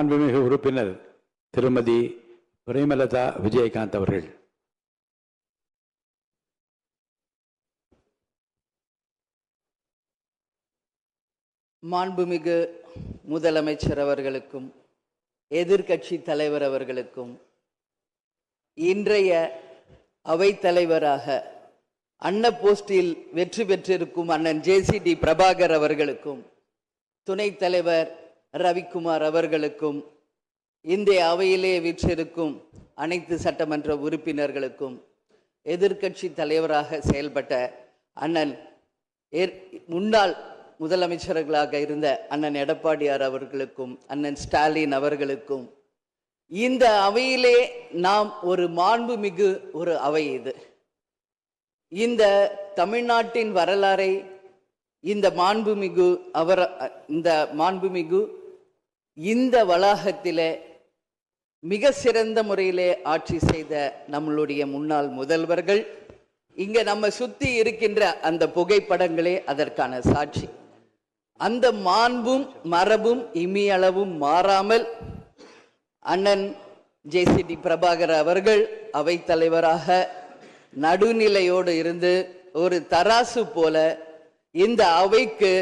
மாண்புமிகு உறுப்பினர் திருமதி பிரேமலதா விஜயகாந்த் அவர்கள். மாண்புமிகு முதலமைச்சர் அவர்களுக்கும் எதிர்க்கட்சி தலைவர் அவர்களுக்கும் இன்றைய அவைத்தலைவராக அன்ன போஸ்டில் வெற்றி பெற்றிருக்கும் அண்ணன் ஜேசிடி பிரபாகர் அவர்களுக்கும் துணைத் தலைவர் ரவிக்குமார் அவர்களுக்கும் இந்திய அவையிலே வீற்றிருக்கும் அனைத்து சட்டமன்ற உறுப்பினர்களுக்கும் எதிர்க்கட்சி தலைவராக செயல்பட்ட அண்ணன் முன்னாள் முதலமைச்சர்களாக இருந்த அண்ணன் எடப்பாடியார் அவர்களுக்கும் அண்ணன் ஸ்டாலின் அவர்களுக்கும் இந்த அவையிலே நாம் ஒரு மாண்புமிகு ஒரு அவை இது. இந்த தமிழ்நாட்டின் வரலாறை இந்த மாண்புமிகு இந்த வளாகத்திலே மிக சிறந்த முறையிலே ஆட்சி செய்த நம்மளுடைய முன்னாள் முதல்வர்கள் இங்க நம்ம சுத்தி இருக்கின்ற அந்த புகைப்படங்களே அதற்கான சாட்சி. அந்த மாண்பும் மரபும் இமியளவும் மாறாமல் அண்ணன் ஜேசிடி பிரபாகர் அவர்கள் அவைத்தலைவராக நடுநிலையோடு இருந்து ஒரு தராசு போல இந்த அவைக்கு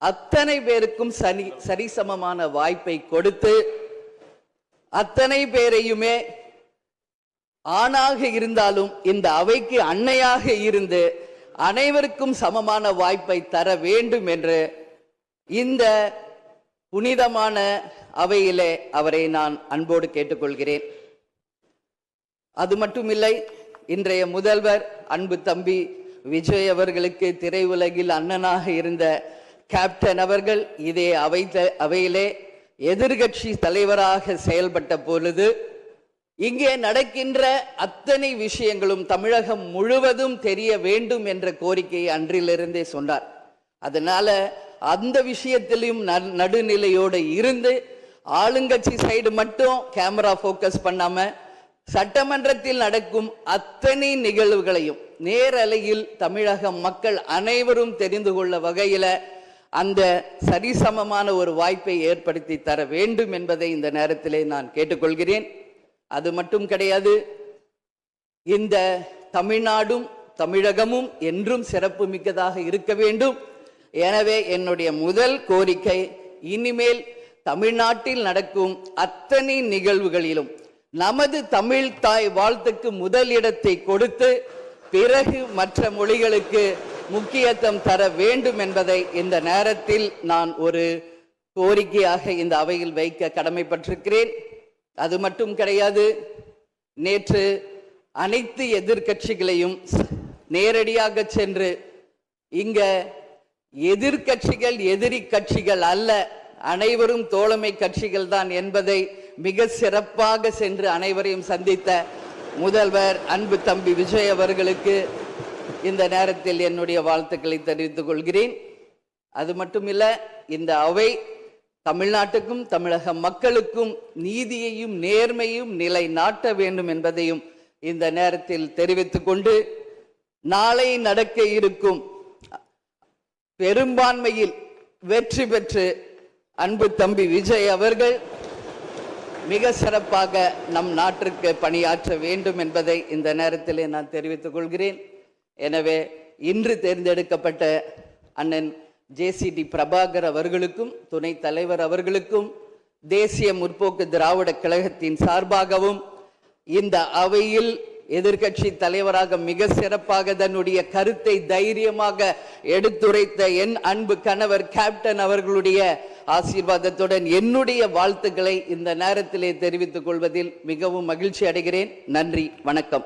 அத்தனை பேருக்கும் சரிசமமான வாய்ப்பை கொடுத்து அத்தனை பேரையுமே ஆணாக இருந்தாலும் இந்த அவைக்கு அன்னையாக இருந்து அனைவருக்கும் சமமான வாய்ப்பை தர வேண்டும் என்று இந்த புனிதமான அவையிலே அவரை நான் அன்போடு கேட்டுக்கொள்கிறேன். அது மட்டுமில்லை, இன்றைய முதல்வர் அன்பு தம்பி விஜய் அவர்களுக்கு திரையுலகில் அண்ணனாக இருந்த கேப்டன் அவர்கள் இதே அவையிலே எதிர்கட்சி தலைவராக செயல்பட்ட பொழுது இங்கே நடக்கின்ற அத்தனை விஷயங்களும் தமிழகம் முழுவதும் தெரிய வேண்டும் என்ற கோரிக்கையை அன்றிலிருந்தே சொன்னார். அதனால அந்த விஷயத்திலும் நடுநிலையோடு இருந்து ஆளுங்கட்சி சைடு மட்டும் கேமரா போக்கஸ் பண்ணாம சட்டமன்றத்தில் நடக்கும் அத்தனை நிகழ்வுகளையும் நேரலையில் தமிழக மக்கள் அனைவரும் தெரிந்து கொள்ள வகையில அந்த சரிசமமான ஒரு வாய்ப்பை ஏற்படுத்தி தர வேண்டும் என்பதை இந்த நேரத்திலே நான் கேட்டுக்கொள்கிறேன். அது மட்டும் கிடையாது, இந்த தமிழ்நாடும் தமிழகமும் என்றும் சிறப்பு மிக்கதாக இருக்க வேண்டும். எனவே என்னுடைய முதல் கோரிக்கை, இனிமேல் தமிழ்நாட்டில் நடக்கும் அத்தனை நிகழ்வுகளிலும் நமது தமிழ் தாய் வாழ்த்துக்கு முதல் இடத்தை கொடுத்து பிறகு மற்ற மொழிகளுக்கு முக்கியத்துவம் தர வேண்டும் என்பதை இந்த நேரத்தில் நான் ஒரு கோரிக்கையாக இந்த அவையில் வைக்க கடமைப்பட்டிருக்கிறேன். அது மட்டும் கிடையாது, நேற்று அனைத்து எதிர்கட்சிகளையும் நேரடியாக சென்று இங்க எதிர்கட்சிகள் எதிரி கட்சிகள் அல்ல, அனைவரும் தோழமை கட்சிகள் தான் என்பதை மிக சிறப்பாக சென்று அனைவரையும் சந்தித்த முதல்வர் அன்பு தம்பி விஜய் அவர்களுக்கு இந்த நேரத்தில் என்னுடைய வாழ்த்துக்களை தெரிவித்துக் கொள்கிறேன். அது மட்டுமில்ல, இந்த அவை தமிழ்நாட்டுக்கும் தமிழக மக்களுக்கும் நீதியையும் நேர்மையும் நிலைநாட்ட வேண்டும் என்பதையும் இந்த நேரத்தில் தெரிவித்துக் கொண்டு, நாளை நடக்க இருக்கும் பெரும்பான்மையில் வெற்றி பெற்று அன்பு தம்பி விஜய் அவர்கள் மிக சிறப்பாக நம் நாட்டிற்கு பணியாற்ற வேண்டும் என்பதை இந்த நேரத்தில் நான் தெரிவித்துக் கொள்கிறேன். எனவே இன்று தேர்ந்தெடுக்கப்பட்ட அண்ணன் ஜேசிடி பிரபாகர் அவர்களுக்கும் துணைத் தலைவர் அவர்களுக்கும் தேசிய முற்போக்கு திராவிட கழகத்தின் சார்பாகவும் இந்த அவையில் எதிர்கட்சி தலைவராக மிக சிறப்பாக தன்னுடைய கருத்தை தைரியமாக எடுத்துரைத்த என் அன்பு கணவர் கேப்டன் அவர்களுடைய ஆசீர்வாதத்துடன் என்னுடைய வாழ்த்துக்களை இந்த நேரத்திலே தெரிவித்துக் கொள்வதில் மிகவும் மகிழ்ச்சி அடைகிறேன். நன்றி, வணக்கம்.